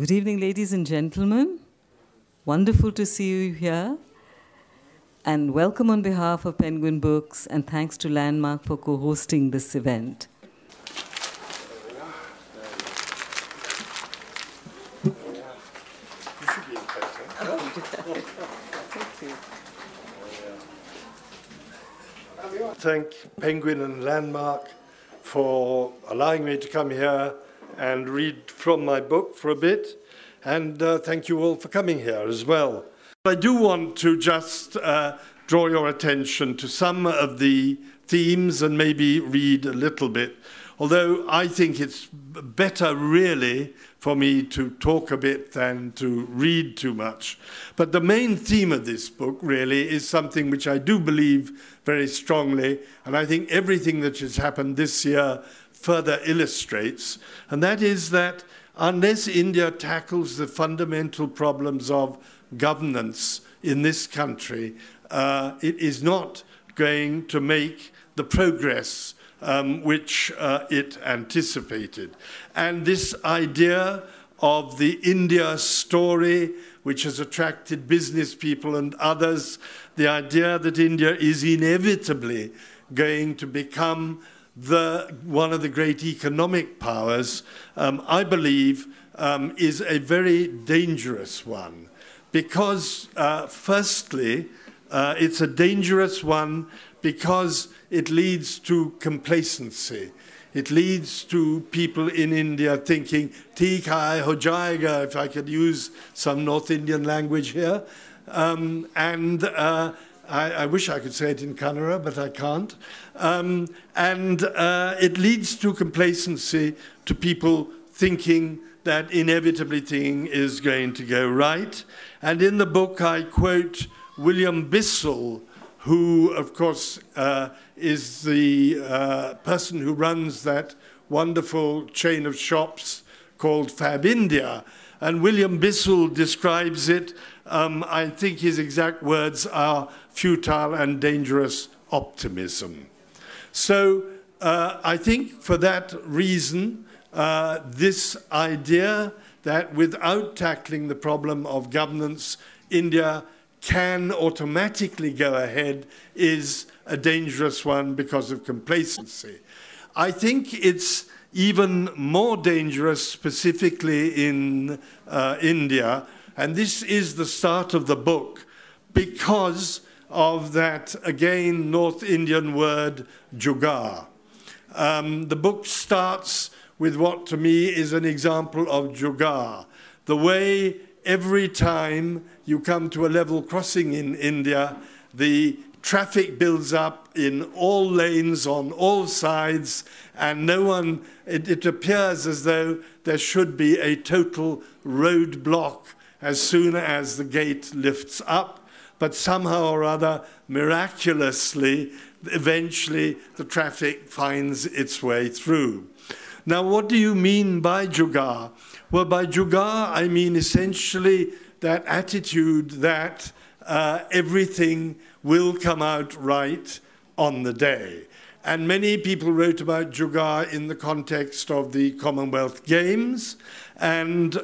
Good evening, ladies and gentlemen. Wonderful to see you here. And welcome on behalf of Penguin Books, and thanks to Landmark for co-hosting this event. Thank Penguin and Landmark for allowing me to come here and read from my book for a bit, and thank you all for coming here as well. I do want to just draw your attention to some of the themes and maybe read a little bit, although I think it's better really for me to talk a bit than to read too much. But the main theme of this book really is something which I do believe very strongly, and I think everything that has happened this year further illustrates, and that is that unless India tackles the fundamental problems of governance in this country, it is not going to make the progress which it anticipated. And this idea of the India story, which has attracted business people and others, the idea that India is inevitably going to become one of the great economic powers, I believe, is a very dangerous one. Because, firstly, it's a dangerous one because it leads to complacency. It leads to people in India thinking, "Theek hai ho jayega," if I could use some North Indian language here. I wish I could say it in Kannada, but I can't. It leads to complacency, to people thinking that inevitably thing is going to go right. And in the book, I quote William Bissell, who, of course, is the person who runs that wonderful chain of shops called Fab India. And William Bissell describes it, I think his exact words are futile and dangerous optimism. So I think for that reason, this idea that without tackling the problem of governance, India can automatically go ahead is a dangerous one because of complacency. I think it's even more dangerous specifically in India, and this is the start of the book, because of that, again, North Indian word, jugaad. The book starts with what to me is an example of jugaad. The way every time you come to a level crossing in India, the traffic builds up in all lanes on all sides, and it appears as though there should be a total roadblock as soon as the gate lifts up, but somehow or other, miraculously, eventually the traffic finds its way through. Now, what do you mean by jugaad? Well, by jugaad, I mean essentially that attitude that everything will come out right on the day. And many people wrote about jugaad in the context of the Commonwealth Games, and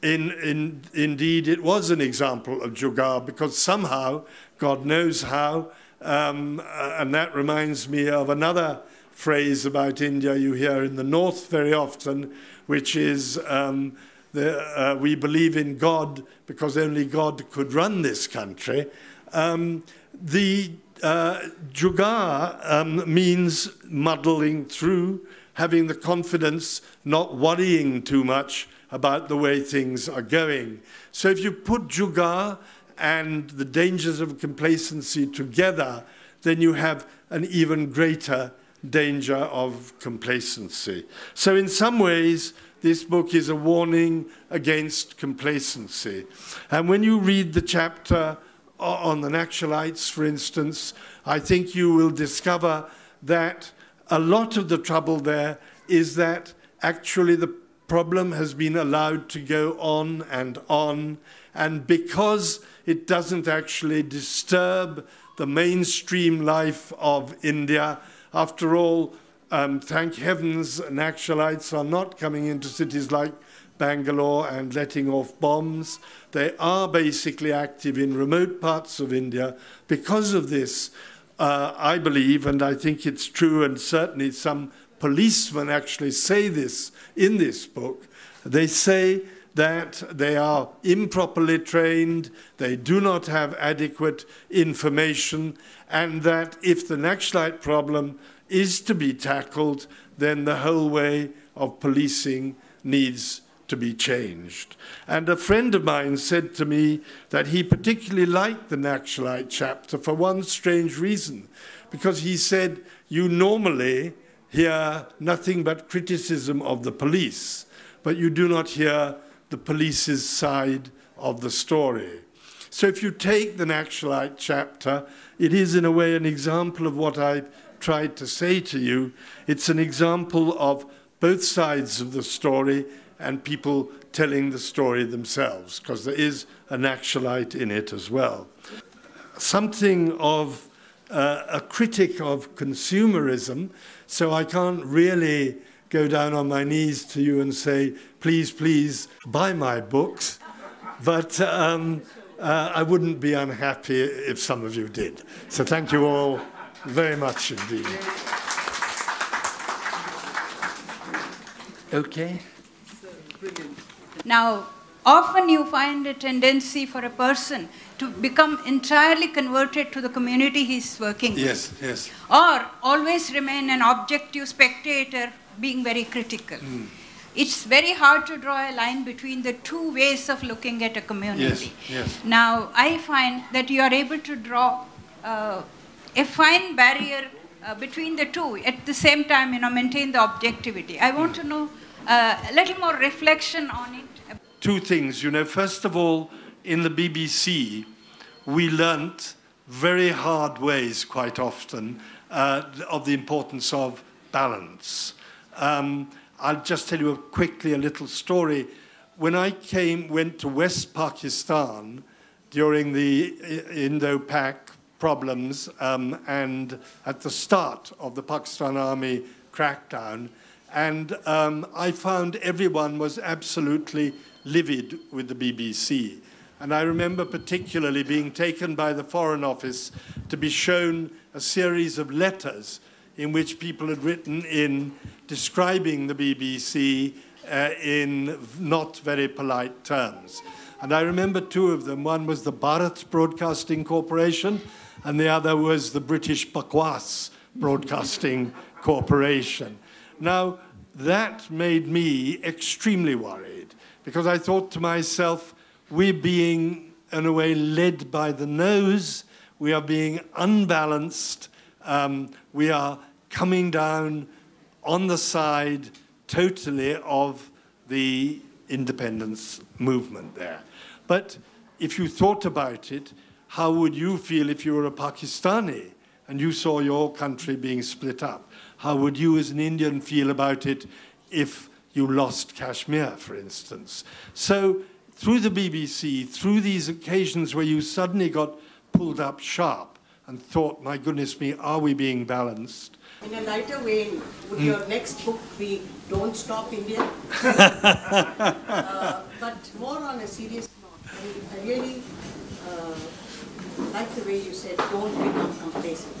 indeed it was an example of jugaad, because somehow, God knows how, and that reminds me of another phrase about India you hear in the North very often, which is we believe in God because only God could run this country. The jugaad means muddling through, having the confidence, not worrying too much about the way things are going. So if you put jugaad and the dangers of complacency together, then you have an even greater danger of complacency. So in some ways, this book is a warning against complacency. And when you read the chapter on the Naxalites, for instance, I think you will discover that a lot of the trouble there is that actually the problem has been allowed to go on, and because it doesn't actually disturb the mainstream life of India, after all, thank heavens, Naxalites are not coming into cities like Bangalore and letting off bombs. They are basically active in remote parts of India. Because of this, I believe, and I think it's true, and certainly some policemen actually say this in this book, they say that they are improperly trained, they do not have adequate information, and that if the Naxalite problem is to be tackled, then the whole way of policing needs to be changed. And a friend of mine said to me that he particularly liked the Naxalite chapter for one strange reason, because he said, you normally hear nothing but criticism of the police, but you do not hear the police's side of the story. So if you take the Naxalite chapter, it is in a way an example of what I tried to say to you. It's an example of both sides of the story and people telling the story themselves, because there is a Naxalite in it as well. Something of a critic of consumerism, so I can't really go down on my knees to you and say, please, please buy my books, but I wouldn't be unhappy if some of you did. So thank you all very much indeed. Okay. Now, often you find a tendency for a person to become entirely converted to the community he's working with. Yes, yes. Or always remain an objective spectator, being very critical. It's very hard to draw a line between the two ways of looking at a community. Yes, yes. Now, I find that you are able to draw a fine barrier between the two, at the same time, maintain the objectivity. I want to know a little more reflection on it. Two things, first of all, in the BBC, we learnt very hard ways quite often of the importance of balance. I'll just tell you quickly a little story. When I went to West Pakistan during the Indo-Pak problems and at the start of the Pakistan Army crackdown, and I found everyone was absolutely livid with the BBC. And I remember particularly being taken by the Foreign Office to be shown a series of letters in which people had written in describing the BBC in not very polite terms. And I remember two of them. One was the Bharat Broadcasting Corporation, and the other was the British Bakwas Broadcasting Corporation. Now, that made me extremely worried, because I thought to myself, we're being, in a way, led by the nose. We are being unbalanced. We are coming down on the side totally of the independence movement there. But if you thought about it, how would you feel if you were a Pakistani and you saw your country being split up? How would you as an Indian feel about it if you lost Kashmir, for instance? So through the BBC, through these occasions where you suddenly got pulled up sharp and thought, my goodness me, are we being balanced? In a lighter vein, would your next book be Don't Stop India? But more on a serious note, I really like the way you said, don't become complacent.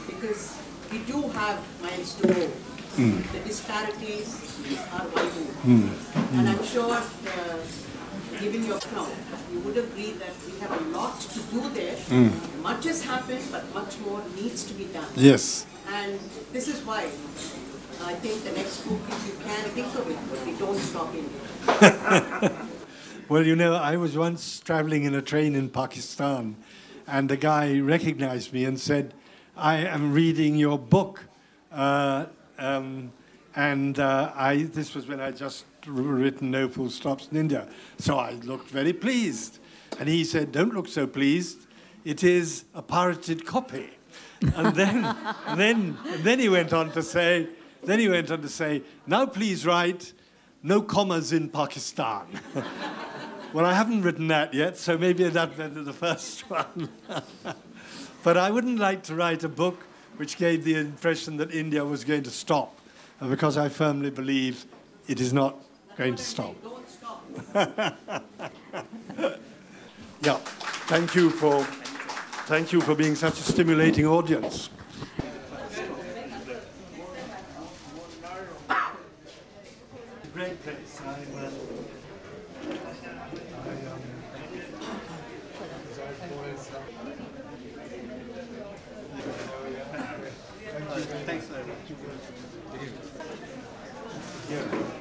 Because we do have miles to go. The disparities are widening. And I'm sure, given your account, you would agree that we have a lot to do there. Much has happened, but much more needs to be done. Yes. And this is why I think the next book, if you can think of it, would be Don't Stop India. Well, I was once traveling in a train in Pakistan, and the guy recognized me and said, I am reading your book. This was when I just written No Full Stops in India. So I looked very pleased. And he said, don't look so pleased. It is a pirated copy. And then he went on to say, now please write, no commas in Pakistan. Well, I haven't written that yet, so maybe that's the first one. But I wouldn't like to write a book which gave the impression that India was going to stop, because I firmly believe it is not going to stop. Don't Yeah, thank you for being such a stimulating audience. Great place. Thanks very much.